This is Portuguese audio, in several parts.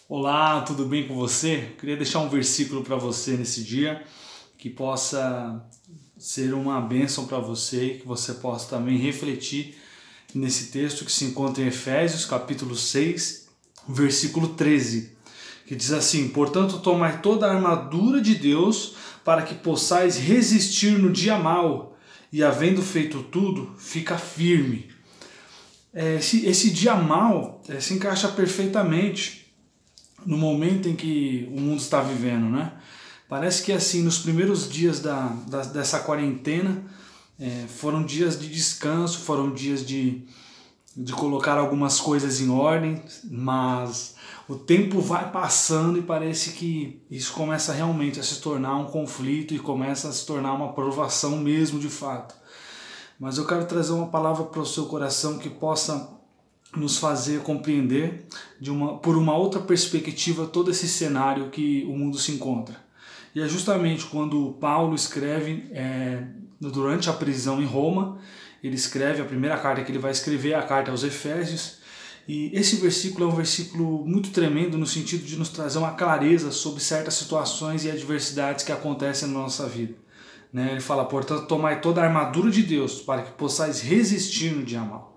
Olá, tudo bem com você? Queria deixar um versículo para você nesse dia que possa ser uma bênção para você e que você possa também refletir nesse texto que se encontra em Efésios, capítulo 6, versículo 13, que diz assim: Portanto, tomai toda a armadura de Deus para que possais resistir no dia mau e, havendo feito tudo, fica firme. Esse dia mau se encaixa perfeitamente no momento em que o mundo está vivendo, né? Parece que assim, nos primeiros dias dessa quarentena, foram dias de descanso, foram dias de colocar algumas coisas em ordem, mas o tempo vai passando e parece que isso começa realmente a se tornar um conflito e começa a se tornar uma provação mesmo de fato. Mas eu quero trazer uma palavra para o seu coração que possa nos fazer compreender por uma outra perspectiva todo esse cenário que o mundo se encontra. E é justamente quando Paulo escreve durante a prisão em Roma, ele escreve a primeira carta que ele vai escrever, a carta aos Efésios, e esse versículo é um versículo muito tremendo no sentido de nos trazer uma clareza sobre certas situações e adversidades que acontecem na nossa vida. Ele fala, portanto, tomai toda a armadura de Deus para que possais resistir no dia mau.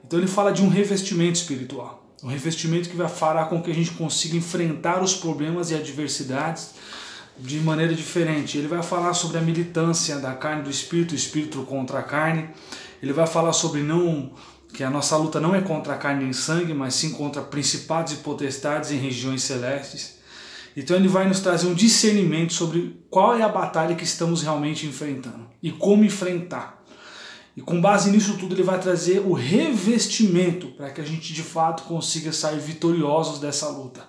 Então ele fala de um revestimento espiritual, um revestimento que vai fará com que a gente consiga enfrentar os problemas e adversidades de maneira diferente. Ele vai falar sobre a militância da carne e do espírito, o espírito contra a carne. Ele vai falar sobre que a nossa luta não é contra a carne e sangue, mas sim contra principados e potestades em regiões celestes. Então ele vai nos trazer um discernimento sobre qual é a batalha que estamos realmente enfrentando e como enfrentar. E com base nisso tudo ele vai trazer o revestimento para que a gente de fato consiga sair vitoriosos dessa luta.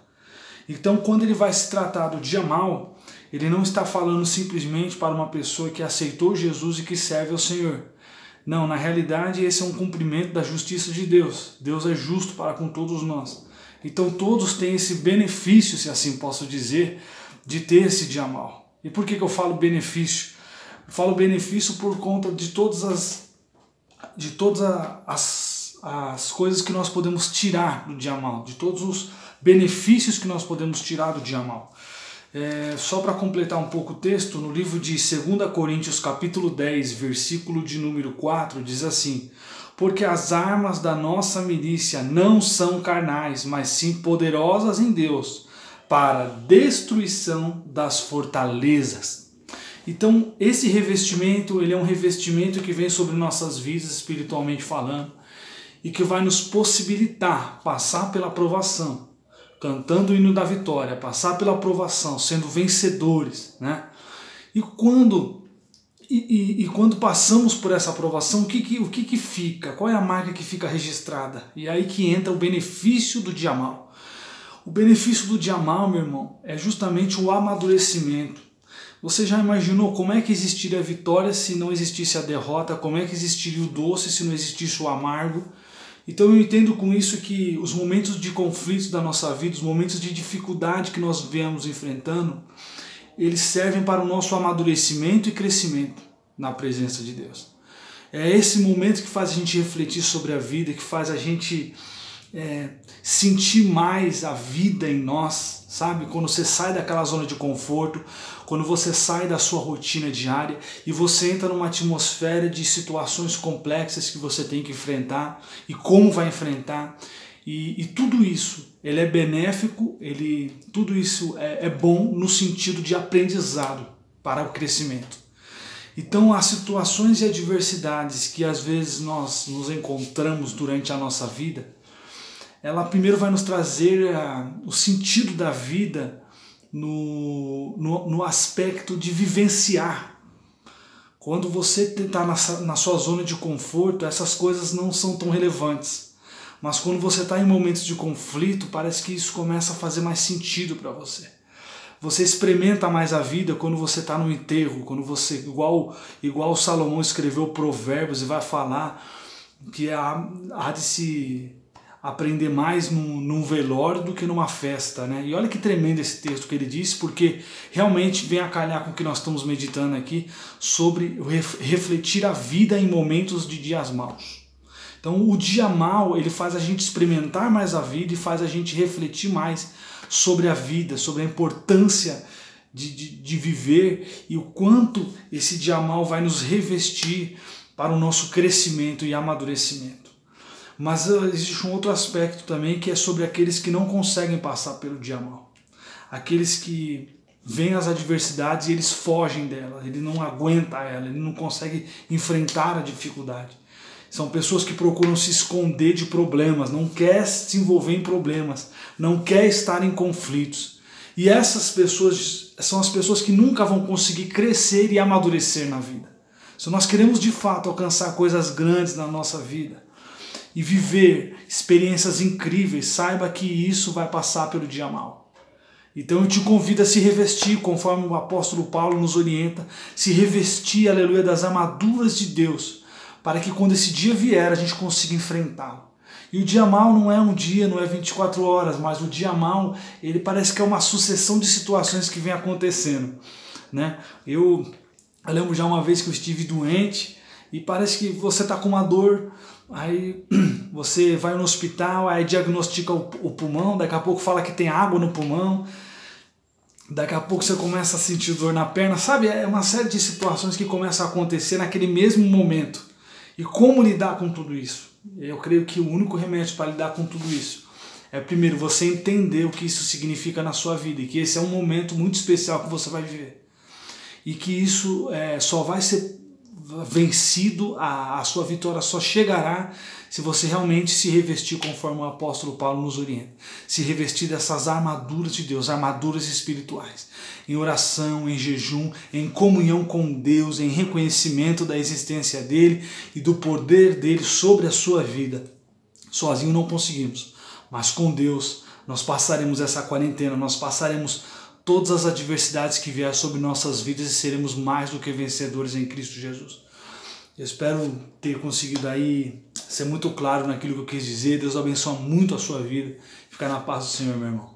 Então quando ele vai se tratar do dia mau, ele não está falando simplesmente para uma pessoa que aceitou Jesus e que serve ao Senhor. Não, na realidade esse é um cumprimento da justiça de Deus. Deus é justo para com todos nós. Então todos têm esse benefício, se assim posso dizer, de ter esse dia mau. E por que eu falo benefício? Eu falo benefício por conta de todas as coisas que nós podemos tirar do dia mau, de todos os benefícios que nós podemos tirar do dia mau. Só para completar um pouco o texto, no livro de 2 Coríntios capítulo 10, versículo de número 4, diz assim: Porque as armas da nossa milícia não são carnais, mas sim poderosas em Deus, para a destruição das fortalezas. Então esse revestimento, ele é um revestimento que vem sobre nossas vidas espiritualmente falando e que vai nos possibilitar passar pela provação, cantando o hino da vitória, passar pela provação, sendo vencedores, né? E quando passamos por essa aprovação, o que fica? Qual é a marca que fica registrada? E é aí que entra o benefício do dia mau. O benefício do dia mau, meu irmão, é justamente o amadurecimento. Você já imaginou como é que existiria a vitória se não existisse a derrota? Como é que existiria o doce se não existisse o amargo? Então eu entendo com isso que os momentos de conflitos da nossa vida, os momentos de dificuldade que nós viemos enfrentando, eles servem para o nosso amadurecimento e crescimento na presença de Deus. É esse momento que faz a gente refletir sobre a vida, que faz a gente sentir mais a vida em nós, sabe? Quando você sai daquela zona de conforto, quando você sai da sua rotina diária e você entra numa atmosfera de situações complexas que você tem que enfrentar e como vai enfrentar. E tudo isso, ele é benéfico, tudo isso é bom no sentido de aprendizado para o crescimento. Então as situações e adversidades que às vezes nós nos encontramos durante a nossa vida, ela primeiro vai nos trazer o sentido da vida no aspecto de vivenciar. Quando você está na sua zona de conforto, essas coisas não são tão relevantes. Mas quando você está em momentos de conflito, parece que isso começa a fazer mais sentido para você. Você experimenta mais a vida quando você está no enterro, quando você, igual Salomão escreveu Provérbios e vai falar que há de se aprender mais num velório do que numa festa, né? E olha que tremendo esse texto que ele disse, porque realmente vem a calhar com o que nós estamos meditando aqui sobre refletir a vida em momentos de dias maus. Então o dia mal, ele faz a gente experimentar mais a vida e faz a gente refletir mais sobre a vida, sobre a importância de viver e o quanto esse dia mal vai nos revestir para o nosso crescimento e amadurecimento. Mas existe um outro aspecto também, que é sobre aqueles que não conseguem passar pelo dia mal. Aqueles que veem as adversidades e eles fogem dela, ele não aguenta ela, ele não consegue enfrentar a dificuldade. São pessoas que procuram se esconder de problemas, não quer se envolver em problemas, não quer estar em conflitos. E essas pessoas são as pessoas que nunca vão conseguir crescer e amadurecer na vida. Se nós queremos de fato alcançar coisas grandes na nossa vida e viver experiências incríveis, saiba que isso vai passar pelo dia mal. Então eu te convido a se revestir, conforme o apóstolo Paulo nos orienta, se revestir, aleluia, das armaduras de Deus, para que quando esse dia vier a gente consiga enfrentá-lo. E o dia mal não é um dia, não é 24 horas, mas o dia mal, ele parece que é uma sucessão de situações que vem acontecendo, né? Eu lembro já uma vez que eu estive doente e parece que você está com uma dor, aí você vai no hospital, aí diagnostica o pulmão, daqui a pouco fala que tem água no pulmão, daqui a pouco você começa a sentir dor na perna, sabe? É uma série de situações que começam a acontecer naquele mesmo momento. E como lidar com tudo isso? Eu creio que o único remédio para lidar com tudo isso é, primeiro, você entender o que isso significa na sua vida e que esse é um momento muito especial que você vai viver. E que isso só vai ser vencido, a sua vitória só chegará se você realmente se revestir conforme o apóstolo Paulo nos orienta. Se revestir dessas armaduras de Deus, armaduras espirituais. Em oração, em jejum, em comunhão com Deus, em reconhecimento da existência dele e do poder dele sobre a sua vida. Sozinho não conseguimos, mas com Deus nós passaremos essa quarentena, nós passaremos todas as adversidades que vierem sobre nossas vidas e seremos mais do que vencedores em Cristo Jesus. Eu espero ter conseguido aí ser muito claro naquilo que eu quis dizer. Deus abençoe muito a sua vida. Fica na paz do Senhor, meu irmão.